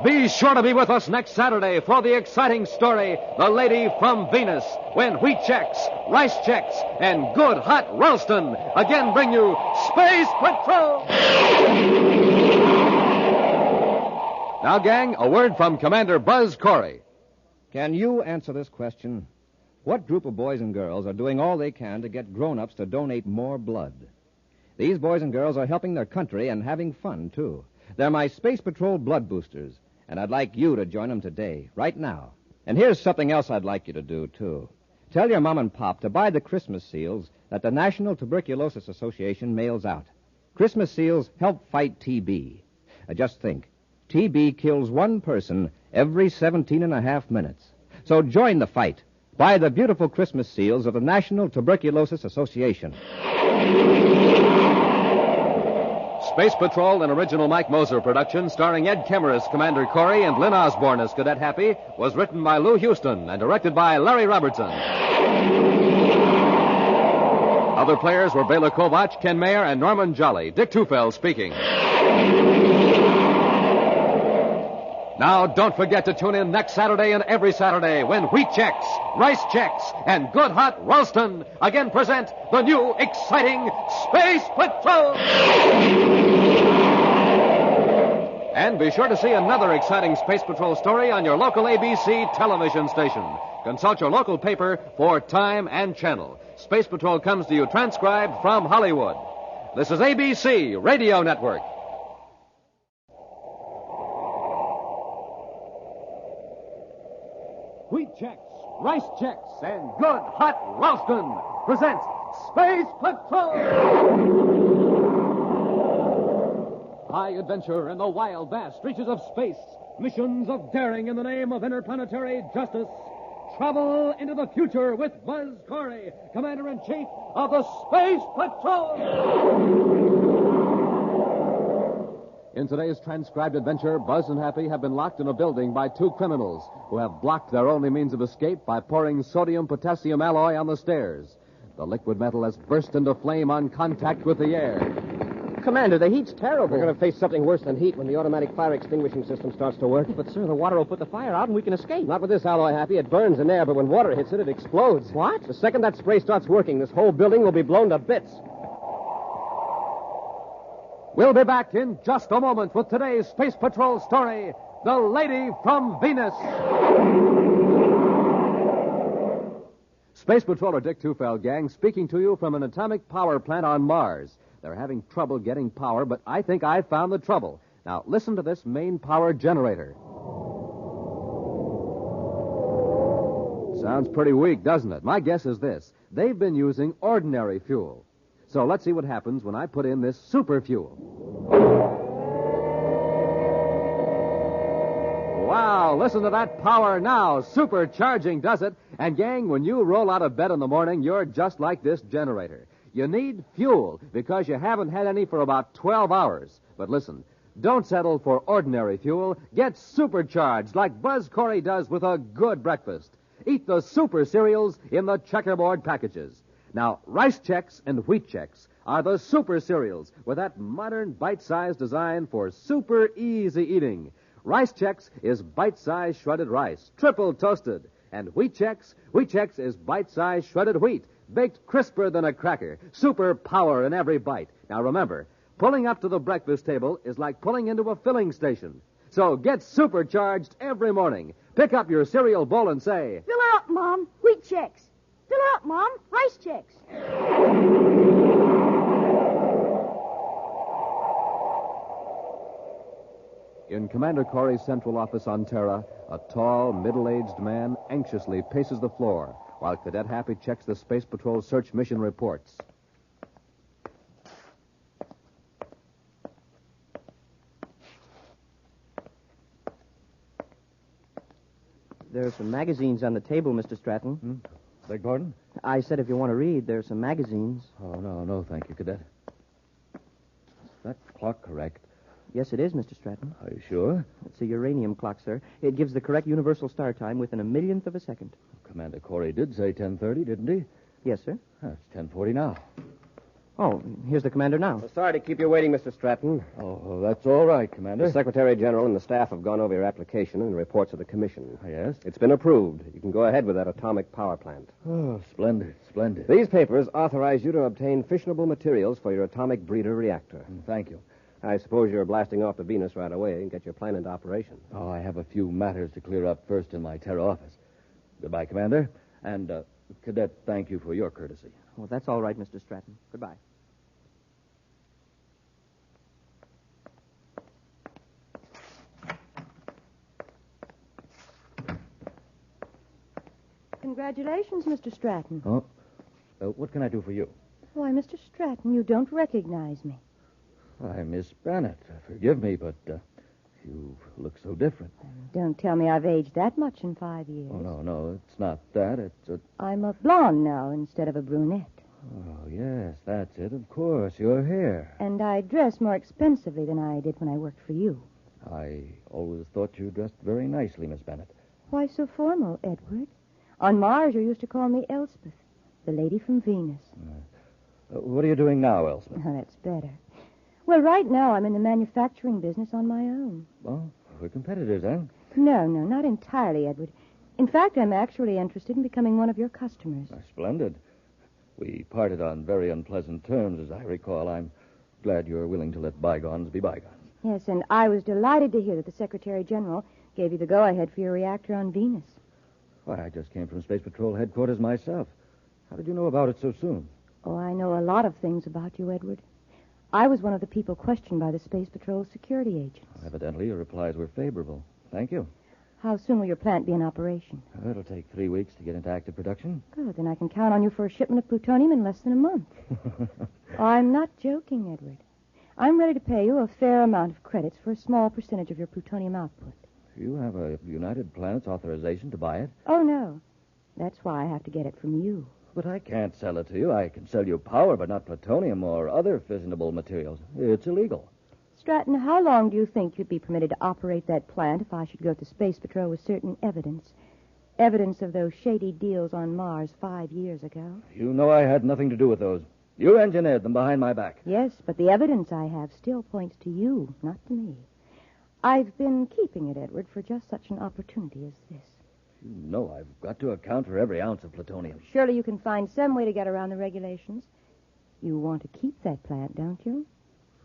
Be sure to be with us next Saturday for the exciting story, The Lady from Venus, when wheat checks, rice checks, and good hot Ralston again bring you Space Patrol! Now, gang, a word from Commander Buzz Corey. Can you answer this question? What group of boys and girls are doing all they can to get grown-ups to donate more blood? These boys and girls are helping their country and having fun, too. They're my Space Patrol blood boosters. And I'd like you to join them today, right now. And here's something else I'd like you to do, too. Tell your mom and pop to buy the Christmas seals that the National Tuberculosis Association mails out. Christmas seals help fight TB. Just think, TB kills one person every 17 and a half minutes. So join the fight. Buy the beautiful Christmas seals of the National Tuberculosis Association. Space Patrol, an original Mike Moser production starring Ed Kemmer as Commander Corey and Lynn Osborne as Cadet Happy, was written by Lou Houston and directed by Larry Robertson. Other players were Bela Kovach, Ken Mayer, and Norman Jolly. Dick Tufeld speaking. Now, don't forget to tune in next Saturday and every Saturday when wheat checks, rice checks, and good hot Ralston again present the new exciting Space Patrol! And be sure to see another exciting Space Patrol story on your local ABC television station. Consult your local paper for time and channel. Space Patrol comes to you transcribed from Hollywood. This is ABC Radio Network. Wheat checks, rice checks, and good hot Ralston presents Space Patrol! High adventure in the wild, vast reaches of space. Missions of daring in the name of interplanetary justice. Travel into the future with Buzz Corey, Commander-in-Chief of the Space Patrol! In today's transcribed adventure, Buzz and Happy have been locked in a building by two criminals who have blocked their only means of escape by pouring sodium-potassium alloy on the stairs. The liquid metal has burst into flame on contact with the air. Commander, the heat's terrible. We're going to face something worse than heat when the automatic fire extinguishing system starts to work. But, sir, the water will put the fire out and we can escape. Not with this alloy, Happy. It burns in air, but when water hits it, it explodes. What? The second that spray starts working, this whole building will be blown to bits. We'll be back in just a moment with today's Space Patrol story, The Lady from Venus. Space Patroller Dick Tufeld, gang, speaking to you from an atomic power plant on Mars. They're having trouble getting power, but I think I've found the trouble. Now, listen to this main power generator. Sounds pretty weak, doesn't it? My guess is this. they've been using ordinary fuel. So let's see what happens when I put in this super fuel. Wow, listen to that power now. Supercharging does it. And, gang, when you roll out of bed in the morning, you're just like this generator. You need fuel because you haven't had any for about 12 hours. But listen, don't settle for ordinary fuel. Get supercharged like Buzz Corey does with a good breakfast. Eat the super cereals in the checkerboard packages. Now, Rice Chex and Wheat Chex are the super cereals with that modern bite-sized design for super easy eating. Rice Chex is bite-sized shredded rice, triple toasted. And Wheat Chex is bite-sized shredded wheat, baked crisper than a cracker. Super power in every bite. Now remember, pulling up to the breakfast table is like pulling into a filling station. So get supercharged every morning. Pick up your cereal bowl and say, Fill her up, Mom. Wheat Chex. Fill her up, Mom. Rice Chex. In Commander Corey's central office on Terra, a tall, middle-aged man anxiously paces the floor while Cadet Happy checks the Space Patrol search mission reports. There are some magazines on the table, Mr. Stratton. Beg pardon? I said if you want to read, there are some magazines. Oh, no, thank you, Cadet. Is that clock correct? Yes, it is, Mr. Stratton. Are you sure? It's a uranium clock, sir. It gives the correct universal star time within a millionth of a second. Commander Corey did say 10:30, didn't he? Yes, sir. It's 10:40 now. Oh, here's the commander now. Sorry to keep you waiting, Mr. Stratton. Oh, that's all right, Commander. The Secretary General and the staff have gone over your application and reports of the commission. Yes? It's been approved. You can go ahead with that atomic power plant. Oh, splendid. These papers authorize you to obtain fissionable materials for your atomic breeder reactor. Thank you. I suppose you're blasting off to Venus right away and get your plan into operation. Oh, I have a few matters to clear up first in my Terra office. Goodbye, Commander. And, Cadet, thank you for your courtesy. Oh, that's all right, Mr. Stratton. Goodbye. Congratulations, Mr. Stratton. Oh, what can I do for you? Why, Mr. Stratton, you don't recognize me. Why, Miss Bennett, forgive me, but you look so different. Don't tell me I've aged that much in 5 years. Oh, no, it's not that. It's I'm a blonde now instead of a brunette. Oh, yes, that's it, of course, your hair. And I dress more expensively than I did when I worked for you. I always thought you dressed very nicely, Miss Bennett. Why so formal, Edward? On Mars, you used to call me Elspeth, the lady from Venus. What are you doing now, Elspeth? Oh, that's better. Well, right now I'm in the manufacturing business on my own. Well, we're competitors, eh? No, not entirely, Edward. In fact, I'm actually interested in becoming one of your customers. Splendid. We parted on very unpleasant terms, as I recall. I'm glad you're willing to let bygones be bygones. Yes, and I was delighted to hear that the Secretary General gave you the go-ahead for your reactor on Venus. Why, I just came from Space Patrol headquarters myself. How did you know about it so soon? Oh, I know a lot of things about you, Edward. I was one of the people questioned by the Space Patrol security agents. Evidently, your replies were favorable. Thank you. How soon will your plant be in operation? It'll take 3 weeks to get into active production. Good, then I can count on you for a shipment of plutonium in less than a month. Oh, I'm not joking, Edward. I'm ready to pay you a fair amount of credits for a small percentage of your plutonium output. You have a United Planets authorization to buy it? Oh, no. That's why I have to get it from you. But I can't sell it to you. I can sell you power, but not plutonium or other fissionable materials. It's illegal. Stratton, how long do you think you'd be permitted to operate that plant if I should go to Space Patrol with certain evidence? Evidence of those shady deals on Mars 5 years ago? You know I had nothing to do with those. You engineered them behind my back. Yes, but the evidence I have still points to you, not to me. I've been keeping it, Edward, for just such an opportunity as this. You know I've got to account for every ounce of plutonium. Surely you can find some way to get around the regulations. You want to keep that plant, don't you?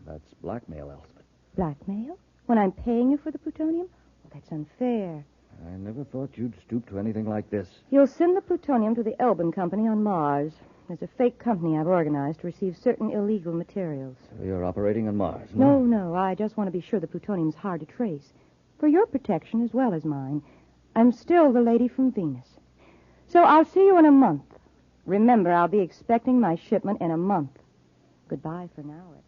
That's blackmail, Elspeth. Blackmail? When I'm paying you for the plutonium? Well, that's unfair. I never thought you'd stoop to anything like this. You'll send the plutonium to the Elbin Company on Mars. There's a fake company I've organized to receive certain illegal materials. So you're operating on Mars? No. I just want to be sure the plutonium's hard to trace. For your protection as well as mine. I'm still the lady from Venus. So I'll see you in a month. Remember, I'll be expecting my shipment in a month. Goodbye for now, Ed.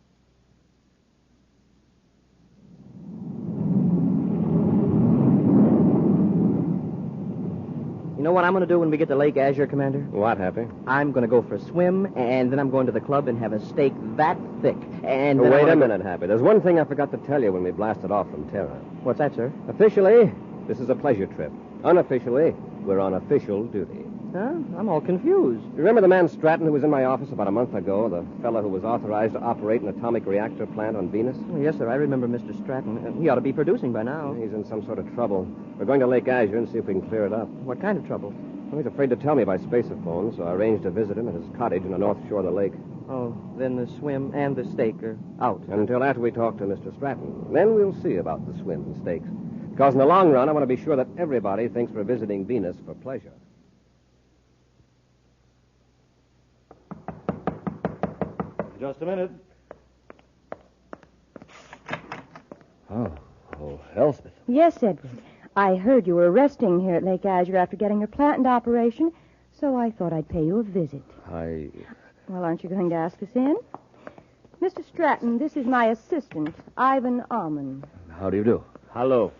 You know what I'm going to do when we get to Lake Azure, Commander? What, Happy? I'm going to go for a swim, and then I'm going to the club and have a steak that thick. And then Wait a minute, Happy. There's one thing I forgot to tell you when we blasted off from Terra. What's that, sir? Officially, this is a pleasure trip. Unofficially, we're on official duty. Huh? I'm all confused. You remember the man Stratton who was in my office about a month ago? The fellow who was authorized to operate an atomic reactor plant on Venus? Oh, yes, sir. I remember Mr. Stratton. He ought to be producing by now. He's in some sort of trouble. We're going to Lake Azure and see if we can clear it up. What kind of trouble? Well, he's afraid to tell me by spaceophone, so I arranged to visit him at his cottage on the north shore of the lake. Oh, then the swim and the steak are out. Until after we talk to Mr. Stratton. Then we'll see about the swim and steaks. Because in the long run, I want to be sure that everybody thinks we're visiting Venus for pleasure. Just a minute. Oh, Elspeth. Yes, Edward. I heard you were resting here at Lake Azure after getting your plant into operation, so I thought I'd pay you a visit. Well, aren't you going to ask us in? Mr. Stratton, this is my assistant, Ivan Almond. How do you do? Hello.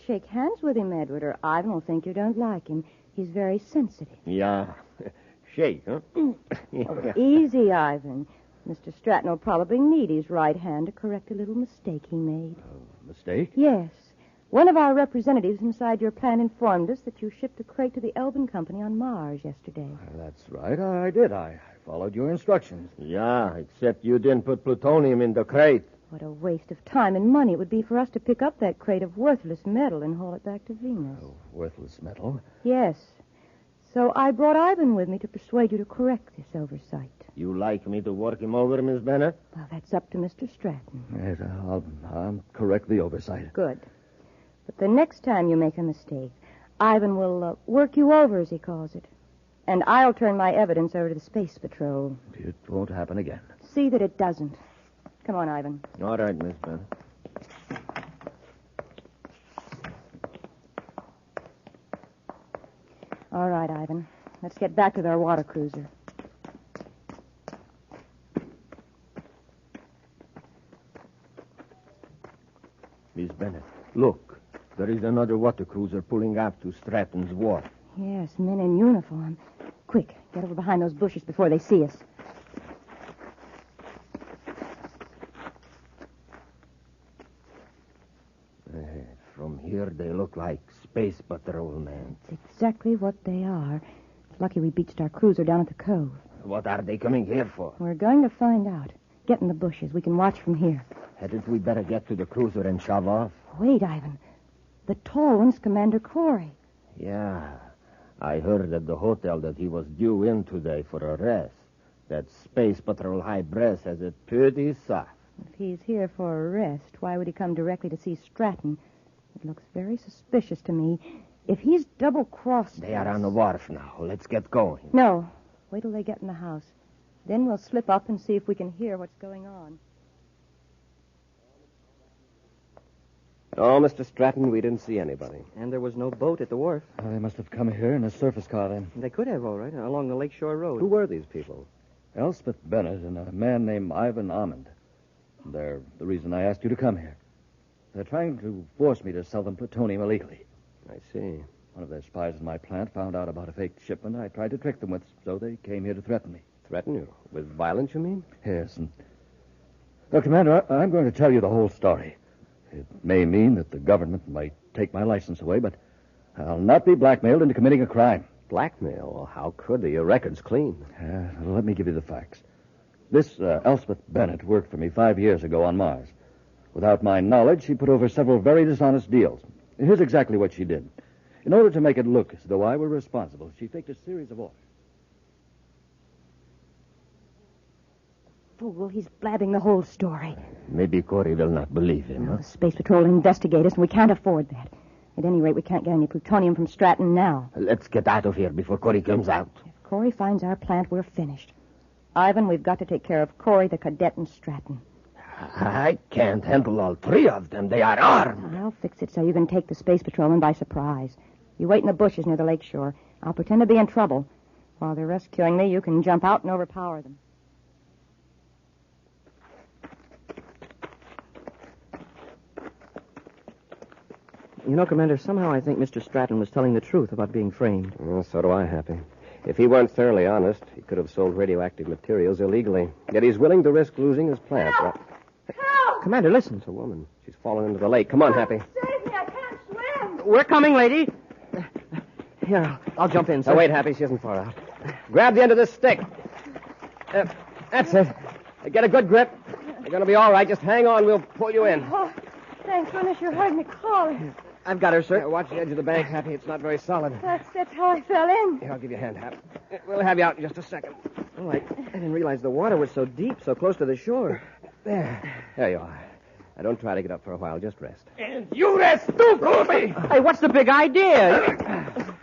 Shake hands with him, Edward, or Ivan will think you don't like him. He's very sensitive. Yeah. Shake, huh? Oh, easy, Ivan. Mr. Stratton will probably need his right hand to correct a little mistake he made. Mistake? Yes. One of our representatives inside your plant informed us that you shipped a crate to the Elvin Company on Mars yesterday. That's right. I did. I followed your instructions. Yeah, except you didn't put plutonium in the crate. What a waste of time and money it would be for us to pick up that crate of worthless metal and haul it back to Venus. Oh, worthless metal? Yes. So I brought Ivan with me to persuade you to correct this oversight. You like me to work him over, Miss Bennett? Well, that's up to Mr. Stratton. Yes, I'll correct the oversight. Good. But the next time you make a mistake, Ivan will work you over, as he calls it. And I'll turn my evidence over to the Space Patrol. It won't happen again. See that it doesn't. Come on, Ivan. All right, Miss Bennett. All right, Ivan. Let's get back with our water cruiser. Miss Bennett, look. There is another water cruiser pulling up to Stratton's wharf. Yes, men in uniform. Quick, get over behind those bushes before they see us. From here, they look like space patrolmen. It's exactly what they are. It's lucky we beached our cruiser down at the cove. What are they coming here for? We're going to find out. Get in the bushes. We can watch from here. Hadn't we better get to the cruiser and shove off? Wait, Ivan. The tall one's Commander Corey. Yeah. I heard at the hotel that he was due in today for a rest. That Space Patrol High Brass has it pretty soft. If he's here for a rest, why would he come directly to see Stratton? It looks very suspicious to me. If he's double-crossed They are on the wharf now. Let's get going. No. Wait till they get in the house. Then we'll slip up and see if we can hear what's going on. Oh, Mr. Stratton, we didn't see anybody. And there was no boat at the wharf. They must have come here in a surface car then. They could have, all right, along the Lakeshore Road. Who were these people? Elspeth Bennett and a man named Ivan Almond. They're the reason I asked you to come here. They're trying to force me to sell them plutonium illegally. I see. One of their spies in my plant found out about a fake shipment I tried to trick them with, so they came here to threaten me. Threaten you? With violence, you mean? Yes, and... Well, Commander, I'm going to tell you the whole story. It may mean that the government might take my license away, but I'll not be blackmailed into committing a crime. Blackmail? Well, how could they? Your record's clean. Let me give you the facts. This Elspeth Bennett worked for me 5 years ago on Mars. Without my knowledge, she put over several very dishonest deals. Here's exactly what she did. In order to make it look as though I were responsible, she faked a series of orders. Fool, he's blabbing the whole story. Maybe Corey will not believe him, No, huh? the Space Patrol will investigate us, and we can't afford that. At any rate, we can't get any plutonium from Stratton now. Let's get out of here before Corey comes out. If Corey finds our plant, we're finished. Ivan, we've got to take care of Corey, the cadet, and Stratton. I can't handle all three of them. They are armed. I'll fix it so you can take the Space Patrolman by surprise. You wait in the bushes near the lakeshore. I'll pretend to be in trouble. While they're rescuing me, you can jump out and overpower them. You know, Commander, somehow I think Mr. Stratton was telling the truth about being framed. Well, so do I, Happy. If he weren't thoroughly honest, he could have sold radioactive materials illegally. Yet he's willing to risk losing his plant. Help! Help! Commander, listen. It's a woman. She's fallen into the lake. Come on, Happy. Save me, I can't swim. We're coming, lady. Here, I'll jump in, sir. Now, wait, Happy. She isn't far out. Grab the end of this stick. That's it. Get a good grip. You're going to be all right. Just hang on. We'll pull you in. Oh, thank goodness you heard me calling. I've got her, sir. Watch the edge of the bank, Happy. It's not very solid. That's how I fell in. Here, I'll give you a hand, Hap. We'll have you out in just a second. Oh, I didn't realize the water was so deep, so close to the shore. There you are. Now, don't try to get up for a while. Just rest. And you rest too, Colby. Hey, what's the big idea?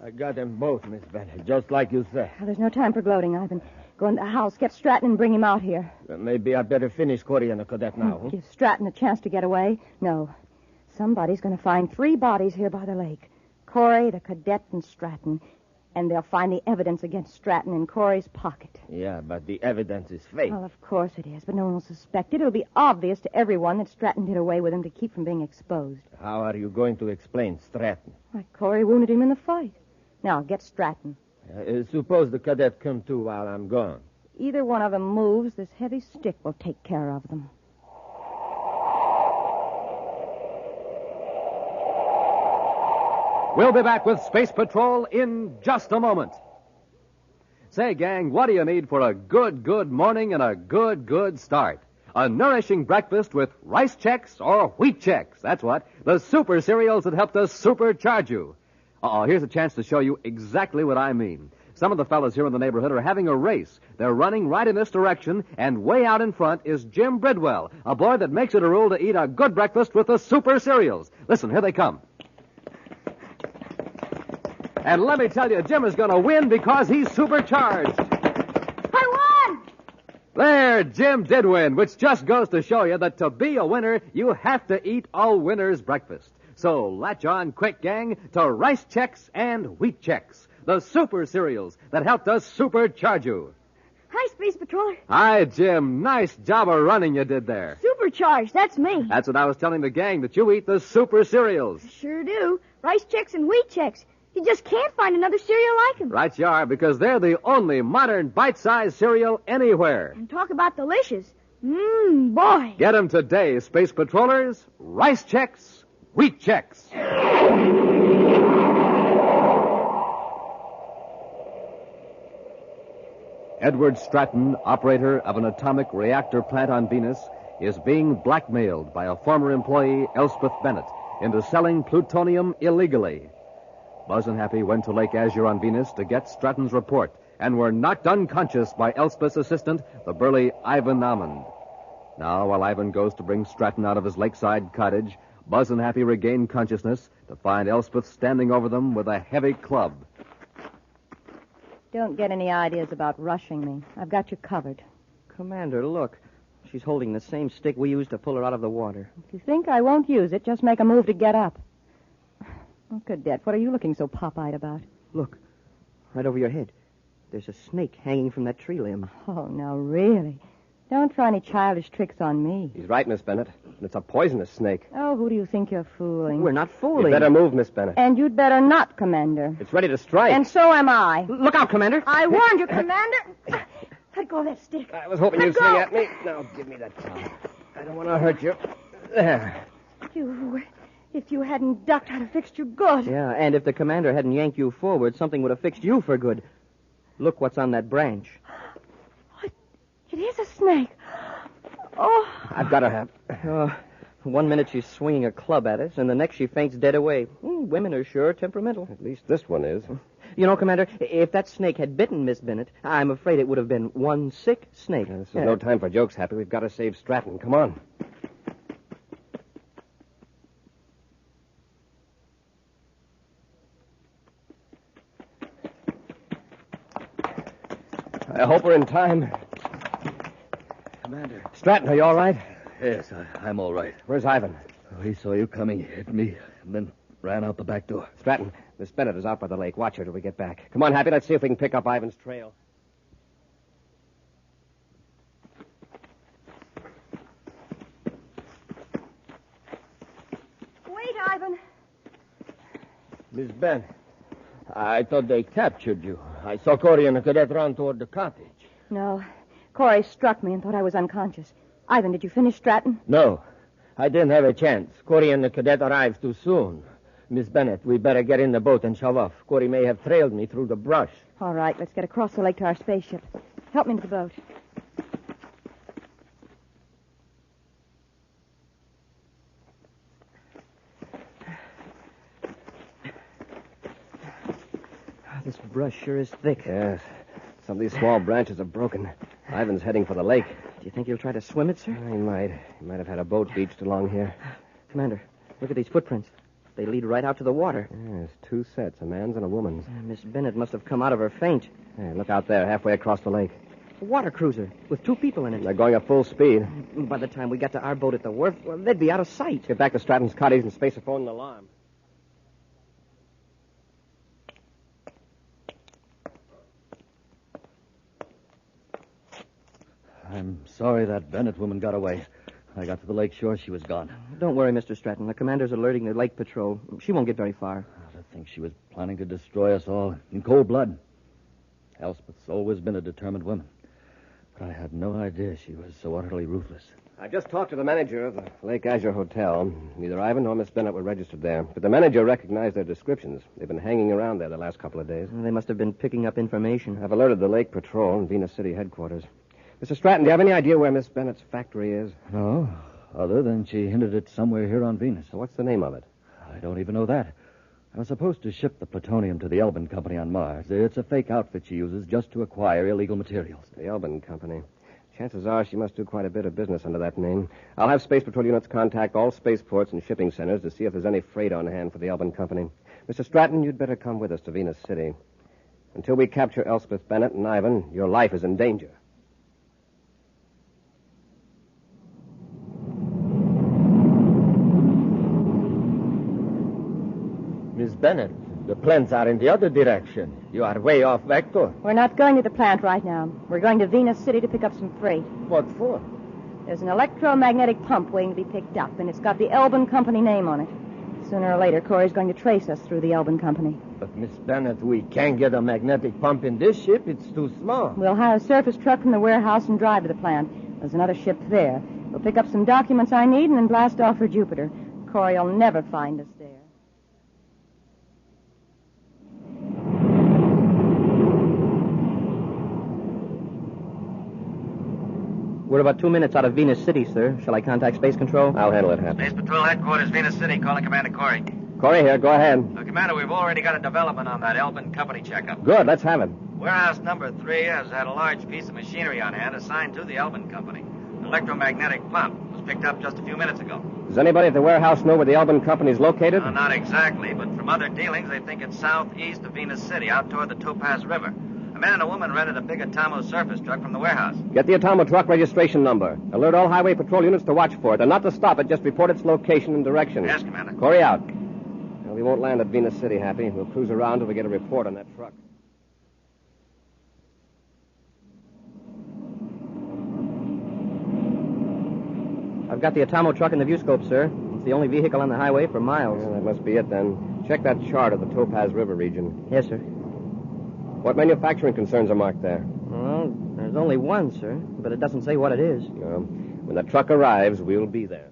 I got them both, Miss Bennett, just like you said. Well, there's no time for gloating, Ivan. Go in the house, get Stratton, and bring him out here. Maybe I'd better finish Corey and the cadet now. Huh? Give Stratton a chance to get away? No. Somebody's going to find 3 bodies here by the lake. Corey, the cadet, and Stratton. And they'll find the evidence against Stratton in Corey's pocket. Yeah, but the evidence is fake. Well, of course it is, but no one will suspect it. It'll be obvious to everyone that Stratton did away with him to keep from being exposed. How are you going to explain Stratton? Why, Corey wounded him in the fight. Now, get Stratton. Suppose the cadet come too while I'm gone. Either one of them moves, this heavy stick will take care of them. We'll be back with Space Patrol in just a moment. Say, gang, what do you need for a good morning and a good start? A nourishing breakfast with rice checks or wheat checks. That's what. The super cereals that help to supercharge you. Here's a chance to show you exactly what I mean. Some of the fellas here in the neighborhood are having a race. They're running right in this direction, and way out in front is Jim Bridwell, a boy that makes it a rule to eat a good breakfast with the super cereals. Listen, here they come. And let me tell you, Jim is going to win because he's supercharged. I won! There, Jim did win, which just goes to show you that to be a winner, you have to eat a winner's breakfast. So latch on quick, gang, to Rice Chex and Wheat Chex, the super cereals that help to supercharge you. Hi, Space Patroller. Hi, Jim. Nice job of running you did there. Supercharged, that's me. That's what I was telling the gang, that you eat the super cereals. Sure do. Rice Chex and Wheat Chex. You just can't find another cereal like them. Right you are, because they're the only modern bite-sized cereal anywhere. And talk about delicious. Boy. Get them today, Space Patrollers. Rice Chex, Wheat Chex. Edward Stratton, operator of an atomic reactor plant on Venus, is being blackmailed by a former employee, Elspeth Bennett, into selling plutonium illegally. Buzz and Happy went to Lake Azure on Venus to get Stratton's report and were knocked unconscious by Elspeth's assistant, the burly Ivan Almond. Now, while Ivan goes to bring Stratton out of his lakeside cottage, Buzz and Happy regain consciousness to find Elspeth standing over them with a heavy club. Don't get any ideas about rushing me. I've got you covered. Commander, look. She's holding the same stick we used to pull her out of the water. If you think I won't use it, just make a move to get up. Oh, Cadet, what are you looking so pop-eyed about? Look, right over your head. There's a snake hanging from that tree limb. Oh, now, really? Don't try any childish tricks on me. He's right, Miss Bennett. It's a poisonous snake. Oh, who do you think you're fooling? We're not fooling. You better move, Miss Bennett. And you'd better not, Commander. It's ready to strike. And so am I. Look out, Commander. I warned you, Commander. Let go of that stick. I was hoping you'd swing at me. Now, give me that towel. I don't want to hurt you. There. If you hadn't ducked, I'd have fixed you good. Yeah, and if the commander hadn't yanked you forward, something would have fixed you for good. Look what's on that branch. It is a snake. Oh. I've got her, Hap. 1 minute she's swinging a club at us, and the next she faints dead away. Women are sure temperamental. At least this one is. You know, Commander, if that snake had bitten Miss Bennett, I'm afraid it would have been one sick snake. This is no time for jokes, Happy. We've got to save Stratton. Come on. I hope we're in time. Commander. Stratton, are you all right? Yes, I'm all right. Where's Ivan? He saw you coming, hit me, and then ran out the back door. Stratton, Miss Bennett is out by the lake. Watch her till we get back. Come on, Happy. Let's see if we can pick up Ivan's trail. Wait, Ivan. Miss Bennett, I thought they captured you. I saw Corey and the cadet run toward the cottage. No. Corey struck me and thought I was unconscious. Ivan, did you finish Stratton? No, I didn't have a chance. Corey and the cadet arrived too soon. Miss Bennett, we better get in the boat and shove off. Corey may have trailed me through the brush. All right, let's get across the lake to our spaceship. Help me into the boat. This brush sure is thick. Yes. Some of these small branches are broken. Ivan's heading for the lake. Do you think he'll try to swim it, sir? He might. He might have had a boat beached along here. Commander, look at these footprints. They lead right out to the water. Yes, two sets, a man's and a woman's. Miss Bennett must have come out of her faint. Hey, look out there, halfway across the lake. A water cruiser with 2 people in it. They're going at full speed. By the time we got to our boat at the wharf, well, they'd be out of sight. Get back to Stratton's cottage and space a phone and alarm. I'm sorry that Bennett woman got away. I got to the lake shore, she was gone. Don't worry, Mr. Stratton. The commander's alerting the lake patrol. She won't get very far. I think she was planning to destroy us all in cold blood. Elspeth's always been a determined woman. But I had no idea she was so utterly ruthless. I just talked to the manager of the Lake Azure Hotel. Neither Ivan nor Miss Bennett were registered there. But the manager recognized their descriptions. They've been hanging around there the last couple of days. They must have been picking up information. I've alerted the Lake Patrol and Venus City headquarters. Mr. Stratton, do you have any idea where Miss Bennett's factory is? No, other than she hinted at somewhere here on Venus. So what's the name of it? I don't even know that. I was supposed to ship the plutonium to the Elbin Company on Mars. It's a fake outfit she uses just to acquire illegal materials. The Elbin Company. Chances are she must do quite a bit of business under that name. I'll have Space Patrol units contact all spaceports and shipping centers to see if there's any freight on hand for the Elbin Company. Mr. Stratton, you'd better come with us to Venus City. Until we capture Elspeth Bennett and Ivan, your life is in danger. Miss Bennett, the plants are in the other direction. You are way off vector. We're not going to the plant right now. We're going to Venus City to pick up some freight. What for? There's an electromagnetic pump waiting to be picked up, and it's got the Elbin Company name on it. Sooner or later, Corey's going to trace us through the Elbin Company. But, Miss Bennett, we can't get a magnetic pump in this ship. It's too small. We'll hire a surface truck from the warehouse and drive to the plant. There's another ship there. We'll pick up some documents I need and then blast off for Jupiter. Corey'll never find us there. We're about 2 minutes out of Venus City, sir. Shall I contact Space Control? I'll handle it, Happy. Space Patrol Headquarters, Venus City, calling Commander Corey. Corey here, go ahead. Commander, we've already got a development on that Elbin Company checkup. Good, let's have it. Warehouse number 3 has had a large piece of machinery on hand assigned to the Elbin Company. An electromagnetic pump was picked up just a few minutes ago. Does anybody at the warehouse know where the Elbin Company is located? Not exactly, but from other dealings, they think it's southeast of Venus City, out toward the Topaz River. A man and a woman rented a big Atomo surface truck from the warehouse. Get the Atomo truck registration number. Alert all highway patrol units to watch for it, and not to stop it, just report its location and direction. Yes, Commander. Corey out. Well, we won't land at Venus City, Happy. We'll cruise around till we get a report on that truck. I've got the Atomo truck in the viewscope, sir. It's the only vehicle on the highway for miles. Well, that must be it, then. Check that chart of the Topaz River region. Yes, sir. What manufacturing concerns are marked there? Well, there's only one, sir, but it doesn't say what it is. When the truck arrives, we'll be there.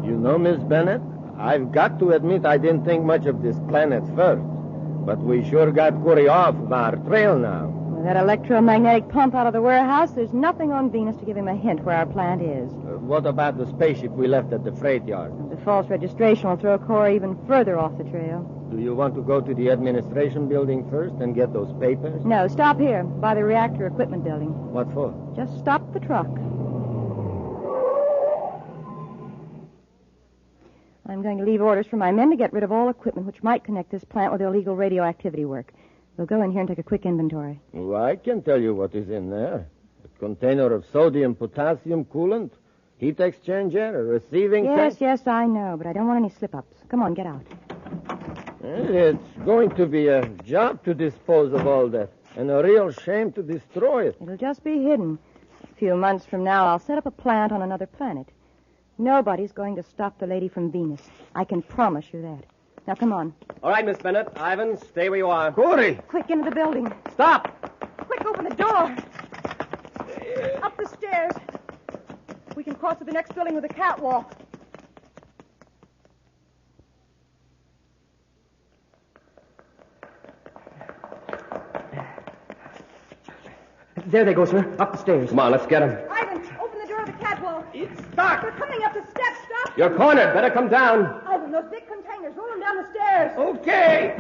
You know, Miss Bennett, I've got to admit I didn't think much of this planet first. But we sure got Corey off our trail now. With that electromagnetic pump out of the warehouse, there's nothing on Venus to give him a hint where our plant is. What about the spaceship we left at the freight yard? The false registration will throw Corey even further off the trail. Do you want to go to the administration building first and get those papers? No, stop here, by the reactor equipment building. What for? Just stop the truck. I'm going to leave orders for my men to get rid of all equipment which might connect this plant with illegal radioactivity work. We'll go in here and take a quick inventory. Well, I can tell you what is in there. container of sodium potassium coolant, heat exchanger, a receiving tank. Yes, I know, but I don't want any slip-ups. Come on, get out. It's going to be a job to dispose of all that, and a real shame to destroy it. It'll just be hidden. A few months from now, I'll set up a plant on another planet. Nobody's going to stop the lady from Venus. I can promise you that. Now, come on. All right, Miss Bennett. Ivan, stay where you are. Corey! Quick, into the building. Stop! Quick, open the door. Up the stairs. We can cross to the next building with a catwalk. There they go, sir. Up the stairs. Come on, let's get him. Ivan, open the door of the catwalk. It's stuck. They're coming up the steps. Stop. You're cornered. Better come down. Ivan, those big containers. Roll them down the stairs. Okay.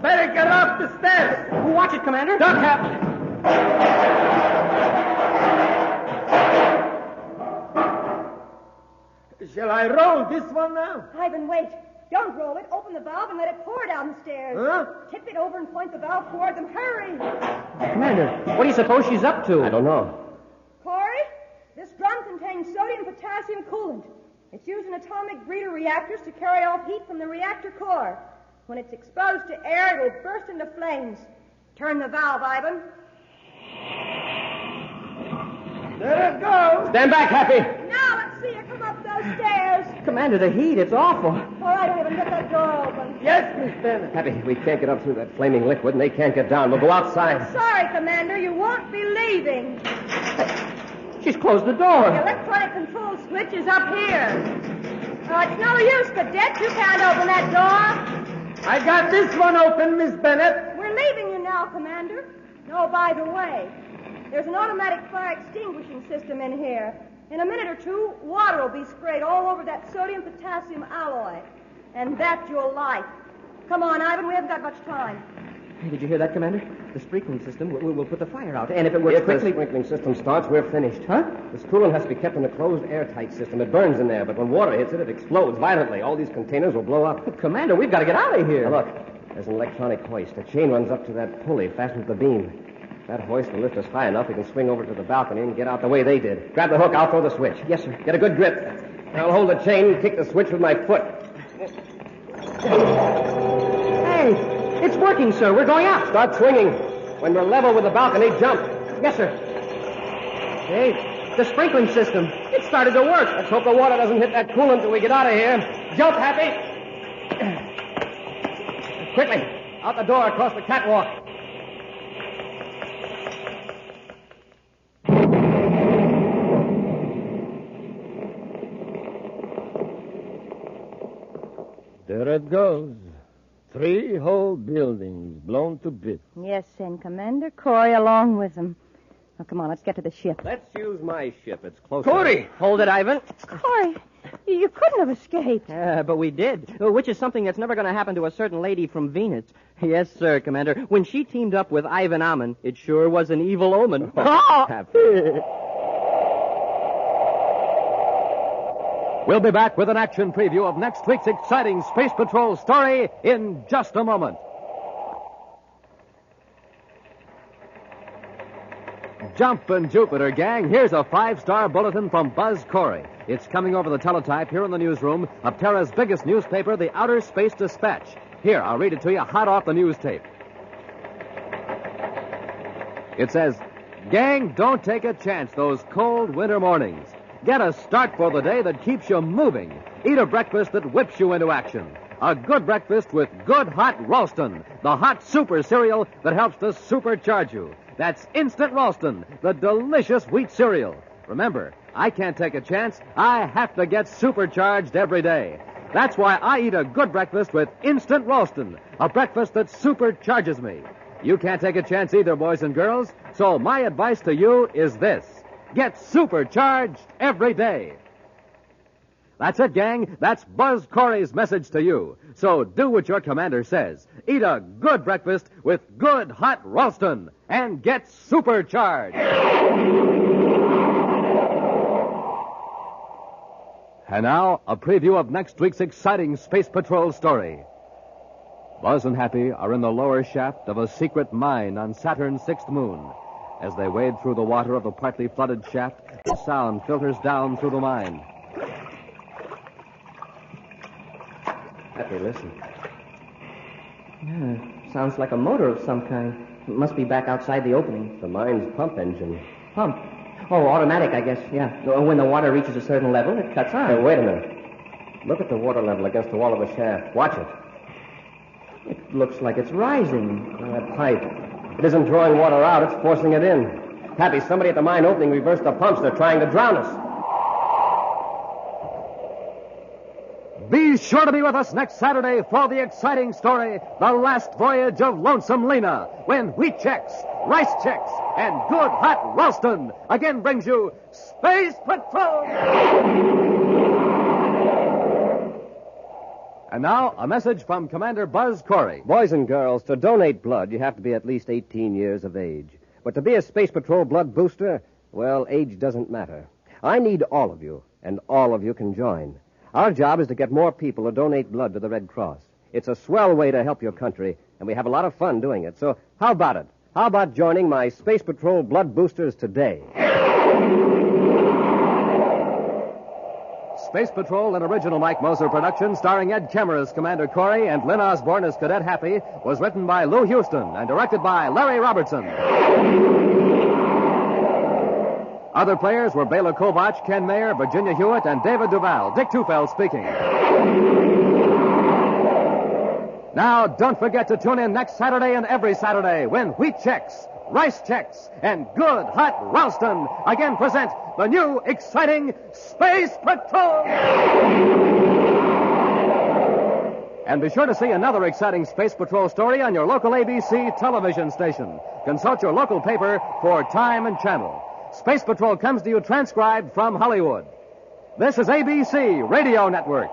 Better get off the steps. Watch it, Commander. Duck, Captain. Shall I roll this one now? Ivan, wait. Don't roll it. Open the valve and let it pour down the stairs. Huh? Tip it over and point the valve toward them. Hurry. Commander, what do you suppose she's up to? I don't know. Corey, this drum contains sodium potassium coolant. It's used in atomic breeder reactors to carry off heat from the reactor core. When it's exposed to air, it will burst into flames. Turn the valve, Ivan. There it goes. Stand back, Happy. Now let's see you come up those stairs. Commander, the heat, it's awful. All right, Ivan, get that door open. Yes, Miss Bennett. Happy, we can't get up through that flaming liquid, and they can't get down. We'll go outside. Sorry, Commander, you won't be leaving. She's closed the door. The electronic control switch is up here. It's no use, cadet. You can't open that door. I got this one open, Miss Bennett. We're leaving you now, Commander. Oh, by the way, there's an automatic fire extinguishing system in here. In a minute or two, water will be sprayed all over that sodium-potassium alloy. And that's your life. Come on, Ivan, we haven't got much time. Hey, did you hear that, Commander? The sprinkling system will put the fire out. And if it works If quickly... the sprinkling system starts, we're finished. Huh? This coolant has to be kept in a closed, airtight system. It burns in there, but when water hits it, it explodes violently. All these containers will blow up. Commander, we've got to get out of here. Now, look, there's an electronic hoist. A chain runs up to that pulley fastened to the beam. That hoist will lift us high enough we can swing over to the balcony and get out the way they did. Grab the hook, I'll throw the switch. Yes, sir. Get a good grip. I'll hold the chain and kick the switch with my foot. Hey, it's working, sir. We're going out. Start swinging. When we're level with the balcony, jump. Yes, sir. Hey, the sprinkling system. It started to work. Let's hope the water doesn't hit that coolant till we get out of here. Jump, Happy. Quickly, out the door across the catwalk. There it goes. 3 whole buildings blown to bits. Yes, and Commander Corey along with them. Now, come on, let's get to the ship. Let's use my ship. It's closer. Corey! Hold it, Ivan. Corey, you couldn't have escaped. But we did, which is something that's never going to happen to a certain lady from Venus. Yes, sir, Commander. When she teamed up with Ivan Ammon, it sure was an evil omen. We'll be back with an action preview of next week's exciting Space Patrol story in just a moment. Jumpin' Jupiter, gang. Here's a 5-star bulletin from Buzz Corey. It's coming over the teletype here in the newsroom of Terra's biggest newspaper, the Outer Space Dispatch. Here, I'll read it to you hot off the news tape. It says, gang, don't take a chance those cold winter mornings. Get a start for the day that keeps you moving. Eat a breakfast that whips you into action. A good breakfast with good hot Ralston, the hot super cereal that helps to supercharge you. That's Instant Ralston, the delicious wheat cereal. Remember, I can't take a chance. I have to get supercharged every day. That's why I eat a good breakfast with Instant Ralston, a breakfast that supercharges me. You can't take a chance either, boys and girls, so my advice to you is this. Get supercharged every day. That's it, gang. That's Buzz Corey's message to you. So do what your commander says. Eat a good breakfast with good hot Ralston and get supercharged. And now, a preview of next week's exciting Space Patrol story. Buzz and Happy are in the lower shaft of a secret mine on Saturn's 6th moon. As they wade through the water of the partly flooded shaft, the sound filters down through the mine. Happy, listen. Yeah, sounds like a motor of some kind. It must be back outside the opening. The mine's pump engine. Pump? Oh, automatic, I guess, yeah. When the water reaches a certain level, it cuts on. Hey, wait a minute. Look at the water level against the wall of the shaft. Watch it. It looks like it's rising. That pipe. It isn't drawing water out, it's forcing it in. Happy, somebody at the mine opening reversed the pumps. They're trying to drown us. Be sure to be with us next Saturday for the exciting story, The Last Voyage of Lonesome Lena, when Wheat Chex, Rice Chex, and Good Hot Ralston again brings you Space Patrol! And now, a message from Commander Buzz Corey. Boys and girls, to donate blood, you have to be at least 18 years of age. But to be a Space Patrol blood booster, well, age doesn't matter. I need all of you, and all of you can join. Our job is to get more people to donate blood to the Red Cross. It's a swell way to help your country, and we have a lot of fun doing it. So how about it? How about joining my Space Patrol blood boosters today? Space Patrol, an original Mike Moser production starring Ed Kemmer as Commander Corey and Lynn Osborne as Cadet Happy, was written by Lou Houston and directed by Larry Robertson. Other players were Bela Kovach, Ken Mayer, Virginia Hewitt, and David Duval. Dick Tufeld speaking. Now, don't forget to tune in next Saturday and every Saturday when Wheat Chex, Rice Chex, and Good Hot Ralston again present the new, exciting Space Patrol! And be sure to see another exciting Space Patrol story on your local ABC television station. Consult your local paper for time and channel. Space Patrol comes to you transcribed from Hollywood. This is ABC Radio Network.